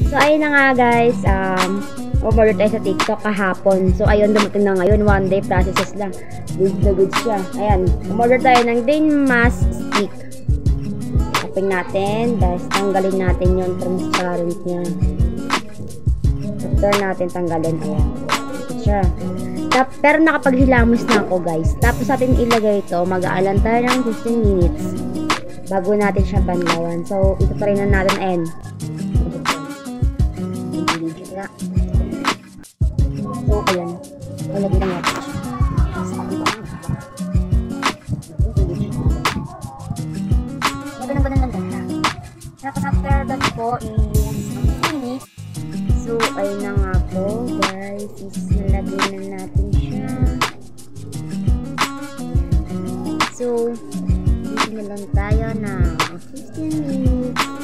So, ayun na nga guys, umorder tayo sa TikTok kahapon. So, ayun, dumating na ngayon. 1 day processes lang. Good na good siya. Ayan, umorder tayo ng Dain Mask Stick. Open natin. Guys, tanggalin natin yung transparent niya. After natin tanggalin, ayan. Ito siya. Pero nakapaghilamos na ako guys. Tapos natin ilagay ito. Mag-aalan tayo ng 15 minutes bago natin siya banlawan. So, ito pa rin na natin. Ayan. So, ayan. Ilagay lang natin siya. Ganun-ganun lang ganda. Tapos after that po is 15 minutes. So, ayun na nga po guys. Ilalagay na natin siya. So, dito na lang tayo na 15 minutes.